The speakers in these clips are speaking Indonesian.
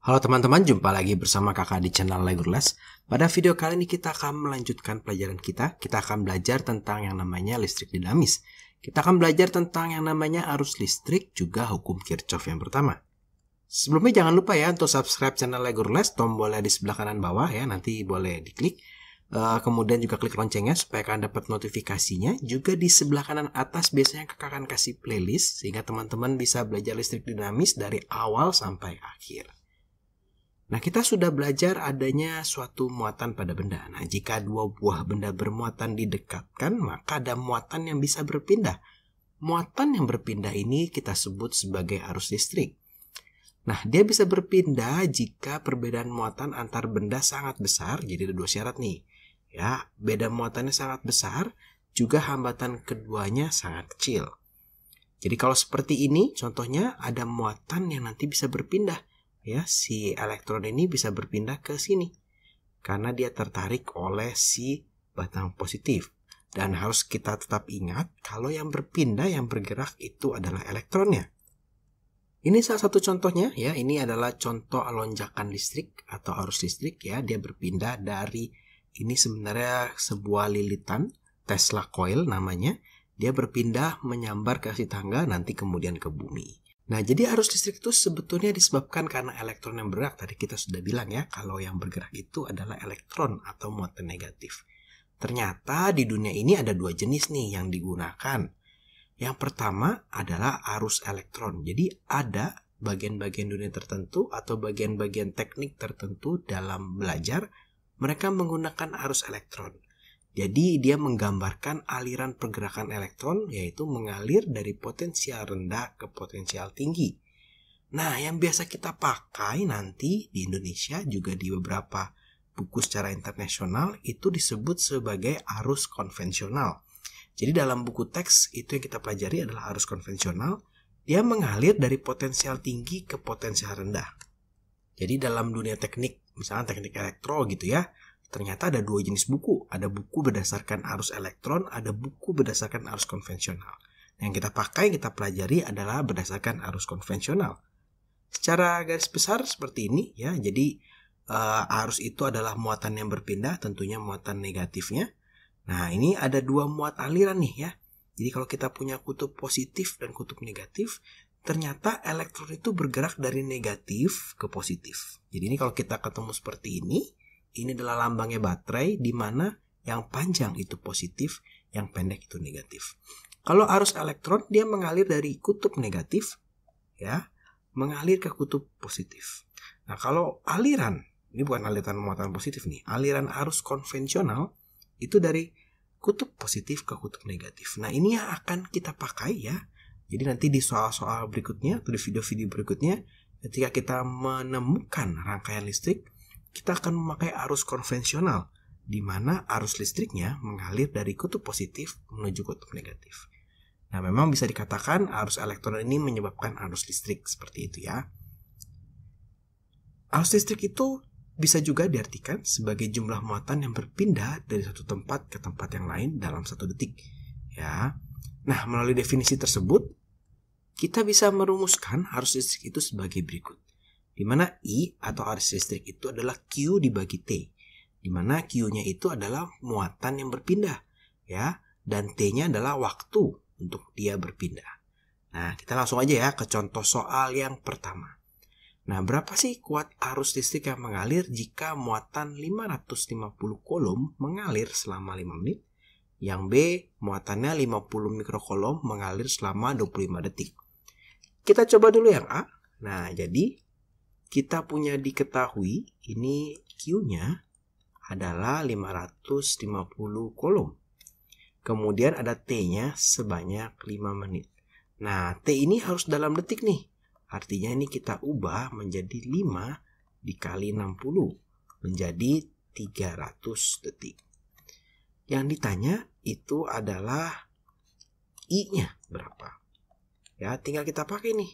Halo teman-teman, jumpa lagi bersama kakak di channel Legurles. Pada video kali ini kita akan melanjutkan pelajaran kita. Kita akan belajar tentang yang namanya listrik dinamis. Kita akan belajar tentang yang namanya arus listrik, juga hukum Kirchhoff yang pertama. Sebelumnya jangan lupa ya untuk subscribe channel Legurles, tombolnya di sebelah kanan bawah ya, nanti boleh diklik. Kemudian juga klik loncengnya supaya kalian dapat notifikasinya. Juga di sebelah kanan atas biasanya kakak akan kasih playlist sehingga teman-teman bisa belajar listrik dinamis dari awal sampai akhir. Nah, kita sudah belajar adanya suatu muatan pada benda. Nah, jika dua buah benda bermuatan didekatkan, maka ada muatan yang bisa berpindah. Muatan yang berpindah ini kita sebut sebagai arus listrik. Nah, dia bisa berpindah jika perbedaan muatan antar benda sangat besar. Jadi ada dua syarat nih. Ya, beda muatannya sangat besar, juga hambatan keduanya sangat kecil. Jadi kalau seperti ini, contohnya ada muatan yang nanti bisa berpindah. Ya, si elektron ini bisa berpindah ke sini karena dia tertarik oleh si batang positif. Dan harus kita tetap ingat kalau yang berpindah, yang bergerak itu adalah elektronnya. Ini salah satu contohnya ya, ini adalah contoh lonjakan listrik atau arus listrik ya. Dia berpindah dari, ini sebenarnya sebuah lilitan Tesla coil namanya. Dia berpindah menyambar ke si tangga, nanti kemudian ke bumi. Nah, jadi arus listrik itu sebetulnya disebabkan karena elektron yang bergerak. Tadi kita sudah bilang ya, kalau yang bergerak itu adalah elektron atau muatan negatif. Ternyata di dunia ini ada dua jenis nih yang digunakan. Yang pertama adalah arus elektron. Jadi ada bagian-bagian dunia tertentu atau bagian-bagian teknik tertentu dalam belajar, mereka menggunakan arus elektron. Jadi dia menggambarkan aliran pergerakan elektron, yaitu mengalir dari potensial rendah ke potensial tinggi. Nah, yang biasa kita pakai nanti di Indonesia juga di beberapa buku secara internasional itu disebut sebagai arus konvensional. Jadi dalam buku teks itu yang kita pelajari adalah arus konvensional. Dia mengalir dari potensial tinggi ke potensial rendah. Jadi dalam dunia teknik, misalnya teknik elektro gitu ya, ternyata ada dua jenis buku. Ada buku berdasarkan arus elektron, ada buku berdasarkan arus konvensional. Yang kita pakai, kita pelajari adalah berdasarkan arus konvensional. Secara garis besar seperti ini ya. Jadi arus itu adalah muatan yang berpindah, tentunya muatan negatifnya. Nah, ini ada dua muat aliran nih ya. Jadi kalau kita punya kutub positif dan kutub negatif, ternyata elektron itu bergerak dari negatif ke positif. Jadi ini kalau kita ketemu seperti ini adalah lambangnya baterai, di mana yang panjang itu positif, yang pendek itu negatif. Kalau arus elektron, dia mengalir dari kutub negatif, ya, mengalir ke kutub positif. Nah, kalau aliran, ini bukan aliran muatan positif nih, aliran arus konvensional, itu dari kutub positif ke kutub negatif. Nah, ini yang akan kita pakai ya. Jadi nanti di soal-soal berikutnya, atau di video-video berikutnya, ketika kita menemukan rangkaian listrik, kita akan memakai arus konvensional, di mana arus listriknya mengalir dari kutub positif menuju kutub negatif. Nah, memang bisa dikatakan arus elektron ini menyebabkan arus listrik seperti itu ya. Arus listrik itu bisa juga diartikan sebagai jumlah muatan yang berpindah dari satu tempat ke tempat yang lain dalam satu detik. Ya. Nah, melalui definisi tersebut, kita bisa merumuskan arus listrik itu sebagai berikut. Di mana I atau arus listrik itu adalah Q dibagi T. Di mana Q-nya itu adalah muatan yang berpindah, ya, dan T-nya adalah waktu untuk dia berpindah. Nah, kita langsung aja ya ke contoh soal yang pertama. Nah, berapa sih kuat arus listrik yang mengalir jika muatan 550 coulomb mengalir selama 5 menit? Yang B, muatannya 50 mikrocoulomb mengalir selama 25 detik. Kita coba dulu yang A. Nah, jadi kita punya diketahui ini Q-nya adalah 550 coulomb. Kemudian ada T-nya sebanyak 5 menit. Nah, T ini harus dalam detik nih. Artinya ini kita ubah menjadi 5 dikali 60 menjadi 300 detik. Yang ditanya itu adalah I-nya berapa. Ya, tinggal kita pakai nih.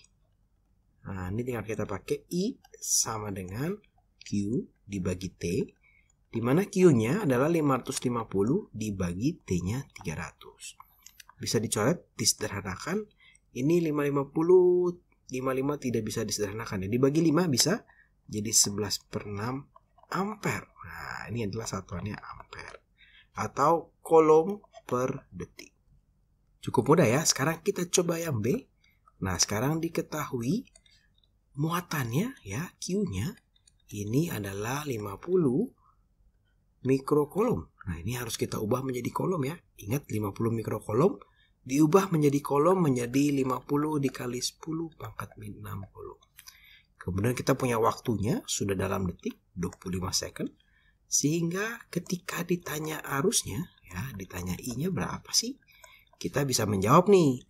Nah, ini tinggal kita pakai I sama dengan Q dibagi T, di mana Q-nya adalah 550 dibagi T-nya 300. Bisa dicoret, disederhanakan. Ini 550, 55 tidak bisa disederhanakan. Ya, dibagi 5 bisa, jadi 11/6 ampere. Nah, ini adalah satuannya ampere atau coulomb per detik. Cukup mudah ya. Sekarang kita coba yang B. Nah, sekarang diketahui muatannya ya, Q-nya ini adalah 50 mikrocoulomb. Nah, ini harus kita ubah menjadi coulomb ya. Ingat 50 mikrocoulomb diubah menjadi coulomb menjadi 50 dikali 10 pangkat min 6 coulomb. Kemudian kita punya waktunya sudah dalam detik 25 second. Sehingga ketika ditanya arusnya ya, ditanya I-nya berapa sih? Kita bisa menjawab nih.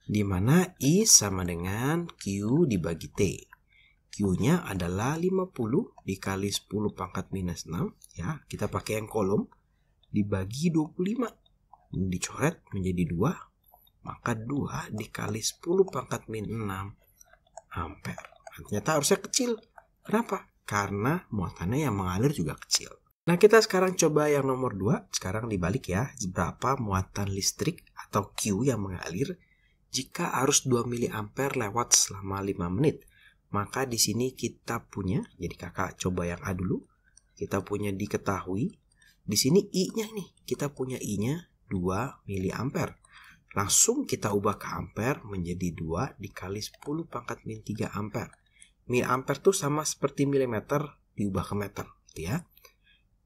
Di mana I sama dengan Q dibagi T. Q-nya adalah 50 dikali 10 pangkat minus 6. Ya, kita pakai yang kolom. Dibagi 25. Ini dicoret menjadi 2. Maka 2 dikali 10 pangkat min 6 ampere. Ternyata arusnya kecil. Kenapa? Karena muatannya yang mengalir juga kecil. Nah, kita sekarang coba yang nomor 2. Sekarang dibalik ya. Berapa muatan listrik atau Q yang mengalir jika arus 2 mA lewat selama 5 menit. Maka di sini kita punya, jadi kakak coba yang A dulu. Kita punya diketahui. Di sini I-nya nih. Kita punya I-nya 2 mA. Langsung kita ubah ke ampere menjadi 2 dikali 10 pangkat min 3 ampere. Miliampere itu sama seperti milimeter diubah ke meter, gitu ya.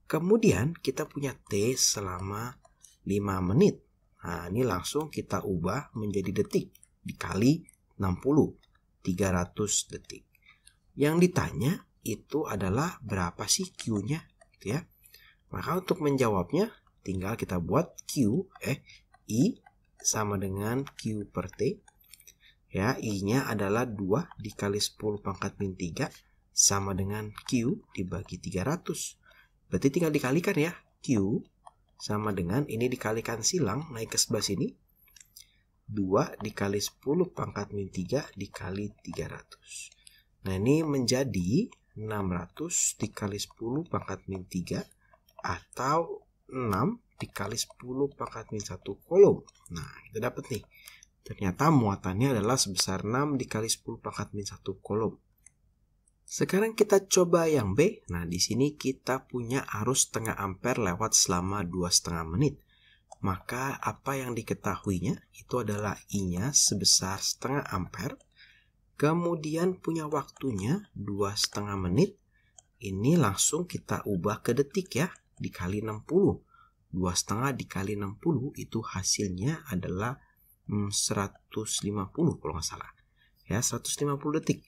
Kemudian kita punya T selama 5 menit. Nah, ini langsung kita ubah menjadi detik dikali 60, 300 detik. Yang ditanya itu adalah berapa sih Q-nya, gitu ya. Maka untuk menjawabnya tinggal kita buat I sama dengan Q per T. Ya, I-nya adalah 2 dikali 10 pangkat min 3 sama dengan Q dibagi 300. Berarti tinggal dikalikan ya. Q sama dengan, ini dikalikan silang naik ke sebelah sini. 2 dikali 10 pangkat min 3 dikali 300. Nah, ini menjadi 600 dikali 10 pangkat min 3 atau 6 dikali 10 pangkat min 1 coulomb. Nah, kita dapat nih. Ternyata muatannya adalah sebesar 6 dikali 10 pangkat min 1 coulomb. Sekarang kita coba yang B. Nah, di sini kita punya arus setengah ampere lewat selama 2,5 menit. Maka apa yang diketahuinya itu adalah I-nya sebesar setengah ampere. Kemudian punya waktunya 2,5 menit. Ini langsung kita ubah ke detik ya, dikali 60. 2,5 dikali 60 itu hasilnya adalah 150 kalau nggak salah. Ya, 150 detik.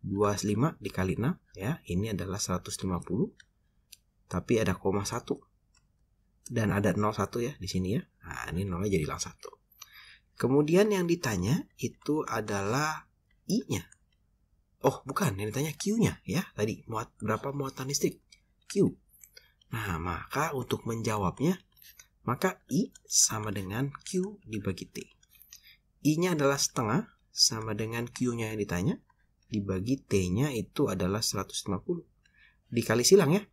25 dikali 6 ya, ini adalah 150. Tapi ada koma 1. Dan ada 01 ya di sini ya. Nah, ini nolnya jadi hilang 1. Kemudian yang ditanya itu adalah I-nya. Oh, bukan, yang ditanya Q-nya ya. Tadi berapa muatan listrik? Q. Nah, maka untuk menjawabnya maka I sama dengan Q dibagi T. I-nya adalah setengah sama dengan Q-nya yang ditanya. Dibagi T-nya itu adalah 150. Dikali silang ya.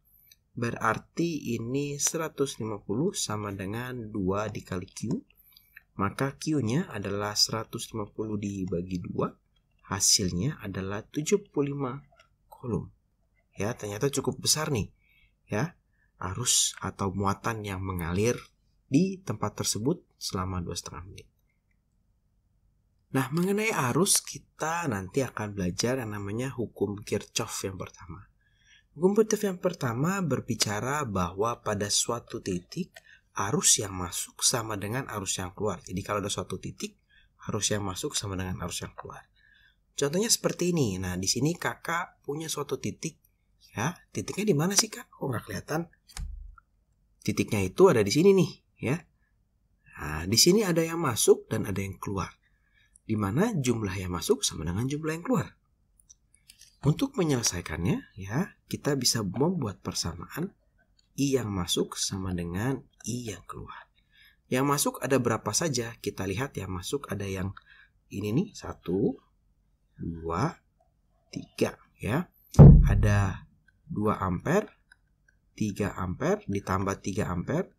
Berarti ini 150 sama dengan 2 dikali Q. Maka Q-nya adalah 150 dibagi 2. Hasilnya adalah 75 coulomb. Ya, ternyata cukup besar nih. Ya, arus atau muatan yang mengalir di tempat tersebut selama 2,5 menit. Nah, mengenai arus kita nanti akan belajar yang namanya hukum Kirchhoff yang pertama. Hukum Kirchhoff yang pertama berbicara bahwa pada suatu titik arus yang masuk sama dengan arus yang keluar. Jadi kalau ada suatu titik arus yang masuk sama dengan arus yang keluar. Contohnya seperti ini. Nah, di sini kakak punya suatu titik. Ya, titiknya di mana sih kak? Kok nggak kelihatan? Titiknya itu ada di sini nih, ya. Nah, di sini ada yang masuk dan ada yang keluar. Di mana jumlah yang masuk sama dengan jumlah yang keluar. Untuk menyelesaikannya, ya, kita bisa membuat persamaan I yang masuk sama dengan I yang keluar. Yang masuk ada berapa saja? Kita lihat yang masuk ada yang ini nih, 1, 2, 3, ya. Ada 2 ampere, 3 ampere, ditambah 3 ampere,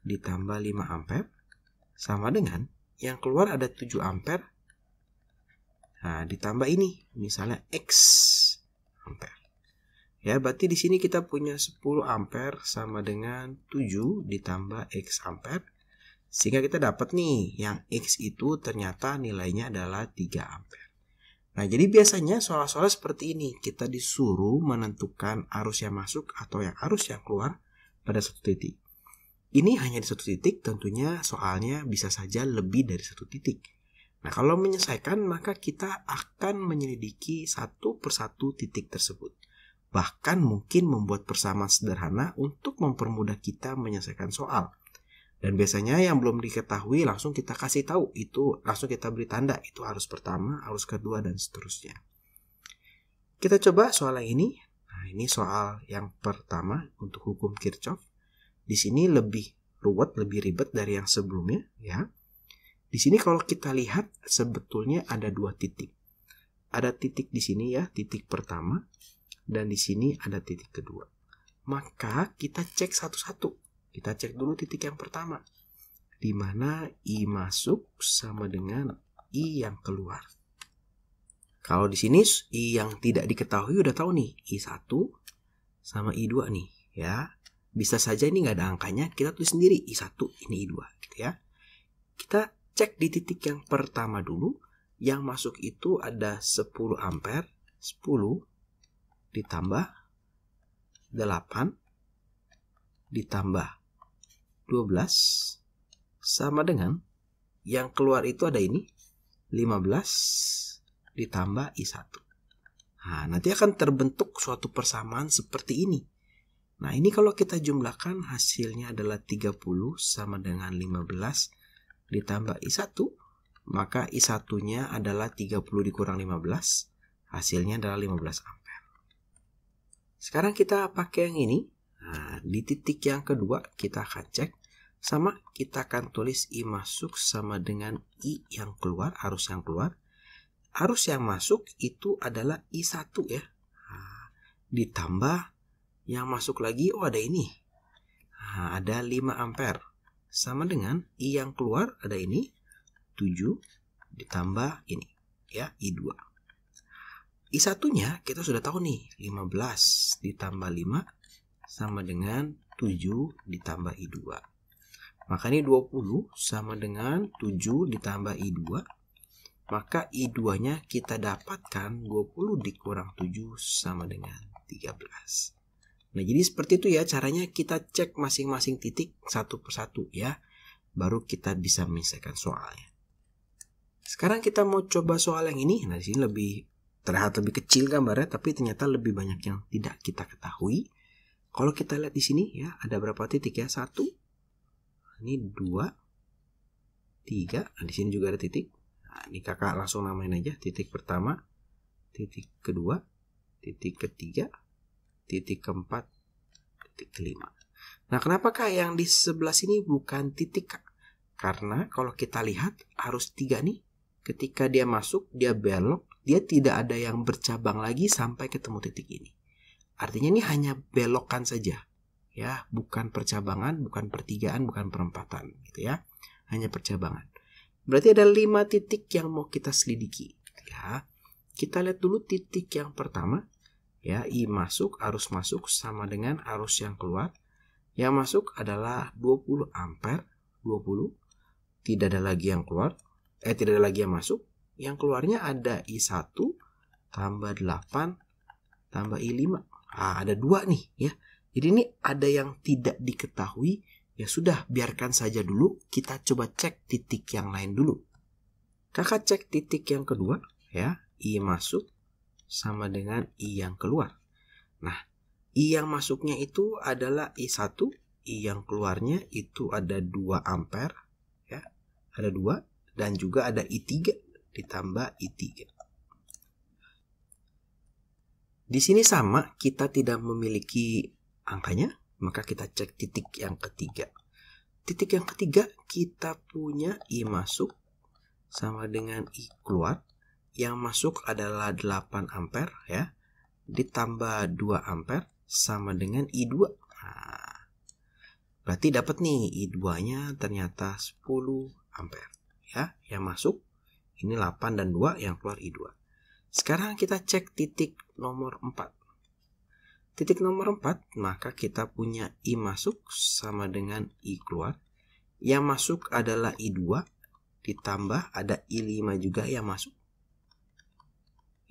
ditambah 5 ampere, sama dengan yang keluar ada 7 ampere. Nah, ditambah ini, misalnya X ampere. Ya, berarti di sini kita punya 10 ampere sama dengan 7 ditambah X ampere. Sehingga kita dapat nih, yang X itu ternyata nilainya adalah 3 ampere. Nah, jadi biasanya soal-soal seperti ini, kita disuruh menentukan arus yang masuk atau yang arus yang keluar pada satu titik. Ini hanya di satu titik, tentunya soalnya bisa saja lebih dari satu titik. Nah, kalau menyelesaikan, maka kita akan menyelidiki satu persatu titik tersebut. Bahkan mungkin membuat persamaan sederhana untuk mempermudah kita menyelesaikan soal. Dan biasanya yang belum diketahui langsung kita kasih tahu, itu langsung kita beri tanda, itu arus pertama, arus kedua, dan seterusnya. Kita coba soal yang ini. Nah, ini soal yang pertama untuk hukum Kirchhoff. Di sini lebih ruwet, lebih ribet dari yang sebelumnya, ya. Di sini kalau kita lihat sebetulnya ada dua titik. Ada titik di sini ya, titik pertama, dan di sini ada titik kedua. Maka kita cek satu-satu. Kita cek dulu titik yang pertama, di mana I masuk sama dengan I yang keluar. Kalau di sini I yang tidak diketahui udah tahu nih, I1 sama I2 nih, ya. Bisa saja ini nggak ada angkanya, kita tulis sendiri I1, ini I2, gitu ya. Kita cek di titik yang pertama dulu, yang masuk itu ada 10 ampere, 10 ditambah 8 ditambah 12 sama dengan yang keluar itu ada ini 15 ditambah I1. Nah, nanti akan terbentuk suatu persamaan seperti ini. Nah, ini kalau kita jumlahkan hasilnya adalah 30 sama dengan 15 ditambah I1, maka I1-nya adalah 30 dikurang 15, hasilnya adalah 15 ampere. Sekarang kita pakai yang ini. Nah, di titik yang kedua kita akan cek. Sama, kita akan tulis I masuk sama dengan I yang keluar, arus yang keluar. Arus yang masuk itu adalah I1 ya. Nah, ditambah yang masuk lagi, oh ada ini. Nah, ada 5 ampere. Sama dengan I yang keluar ada ini, 7 ditambah ini, ya, I2. I1-nya kita sudah tahu nih, 15 ditambah 5 sama dengan 7 ditambah I2. Maka ini 20 sama dengan 7 ditambah I2. Maka I2-nya kita dapatkan 20 dikurang 7 sama dengan 13. Nah, jadi seperti itu ya caranya, kita cek masing-masing titik satu persatu ya. Baru kita bisa menyelesaikan soalnya. Sekarang kita mau coba soal yang ini. Nah, di sini terlihat lebih kecil gambarnya, tapi ternyata lebih banyak yang tidak kita ketahui. Kalau kita lihat di sini ya, ada berapa titik ya? 1, ini 2, 3. Nah, di sini juga ada titik. Nah, ini kakak langsung namain aja. Titik pertama, titik kedua, titik ketiga, titik keempat, titik kelima. Nah, kenapakah yang di sebelah sini bukan titik, Kak? Karena kalau kita lihat arus 3 nih, ketika dia masuk, dia belok, dia tidak ada yang bercabang lagi sampai ketemu titik ini. Artinya ini hanya belokan saja, ya, bukan percabangan, bukan pertigaan, bukan perempatan, gitu ya, hanya percabangan. Berarti ada 5 titik yang mau kita selidiki, ya. Kita lihat dulu titik yang pertama, ya, I masuk, arus masuk sama dengan arus yang keluar. Yang masuk adalah 20 ampere, 20, tidak ada lagi yang keluar, tidak ada lagi yang masuk. Yang keluarnya ada I1 tambah 8 tambah I5. Ah, ada 2 nih ya. Jadi ini ada yang tidak diketahui. Ya sudah, biarkan saja dulu. Kita coba cek titik yang lain dulu. Kakak cek titik yang kedua ya. I masuk sama dengan I yang keluar. Nah, I yang masuknya itu adalah I1. I yang keluarnya itu ada 2 ampere ya. Ada 2 dan juga ada I3 ditambah I3. Di sini sama, kita tidak memiliki angkanya, maka kita cek titik yang ketiga. Titik yang ketiga kita punya I masuk sama dengan I keluar. Yang masuk adalah 8 ampere ya, ditambah 2 ampere sama dengan I2. Nah, berarti dapat nih I2-nya ternyata 10 ampere ya. Yang masuk ini 8 dan 2, yang keluar I2. Sekarang kita cek titik nomor 4. Titik nomor 4, maka kita punya I masuk sama dengan I keluar. Yang masuk adalah I2, ditambah ada I5 juga yang masuk.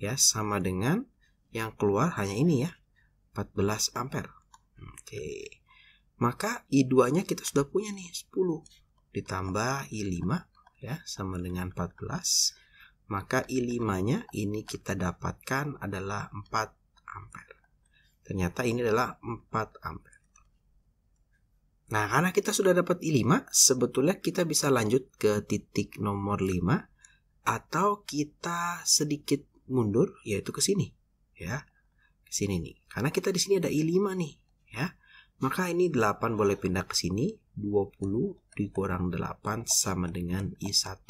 Ya, sama dengan yang keluar hanya ini ya, 14 ampere. Oke. Maka I2-nya kita sudah punya nih, 10. Ditambah I5 ya, sama dengan 14. Maka I5-nya ini kita dapatkan adalah 4 ampere. Ternyata ini adalah 4 ampere. Nah, karena kita sudah dapat I5, sebetulnya kita bisa lanjut ke titik nomor 5 atau kita sedikit mundur, yaitu ke sini ya. Ke sini nih. Karena kita di sini ada I5 nih ya. Maka ini 8 boleh pindah ke sini. 20 dikurang 8 sama dengan I1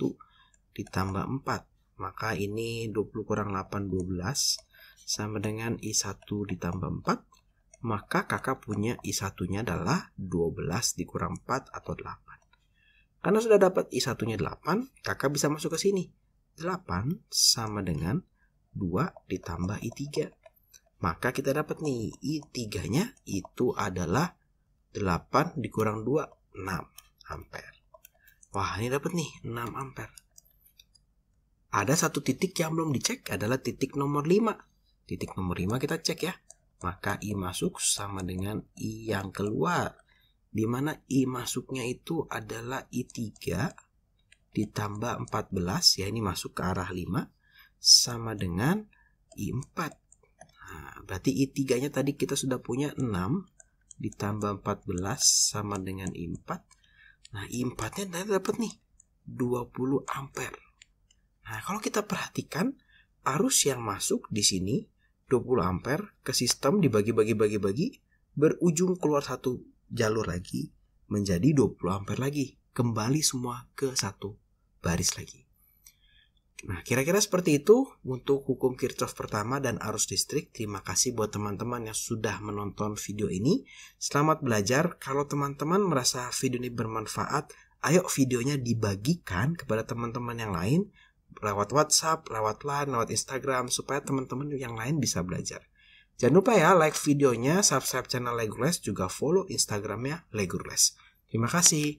ditambah 4. Maka ini 20 kurang 8, 12. Sama dengan I1 ditambah 4. Maka kakak punya I1-nya adalah 12 dikurang 4 atau 8. Karena sudah dapat I1-nya 8, kakak bisa masuk ke sini. 8 sama dengan 2 ditambah I3. Maka kita dapat nih, I3-nya itu adalah 8 dikurang 2, 6 ampere. Wah, ini dapat nih, 6 ampere. Ada satu titik yang belum dicek, adalah titik nomor 5. Titik nomor 5 kita cek ya. Maka I masuk sama dengan I yang keluar. Dimana I masuknya itu adalah I3 ditambah 14, ya ini masuk ke arah 5, sama dengan I4. Nah, berarti I3-nya tadi kita sudah punya 6 ditambah 14 sama dengan I4. Nah, I4-nya tadi dapat nih 20 ampere. Nah, kalau kita perhatikan arus yang masuk di sini 20 ampere ke sistem dibagi-bagi berujung keluar satu jalur lagi menjadi 20 ampere lagi. Kembali semua ke satu baris lagi. Nah, kira-kira seperti itu untuk hukum Kirchhoff pertama dan arus listrik. Terima kasih buat teman-teman yang sudah menonton video ini. Selamat belajar. Kalau teman-teman merasa video ini bermanfaat, ayo videonya dibagikan kepada teman-teman yang lain lewat WhatsApp, lewat Line, lewat Instagram, supaya teman-teman yang lain bisa belajar. Jangan lupa ya, like videonya, subscribe channel Legurles, juga follow Instagramnya Legurles. Terima kasih.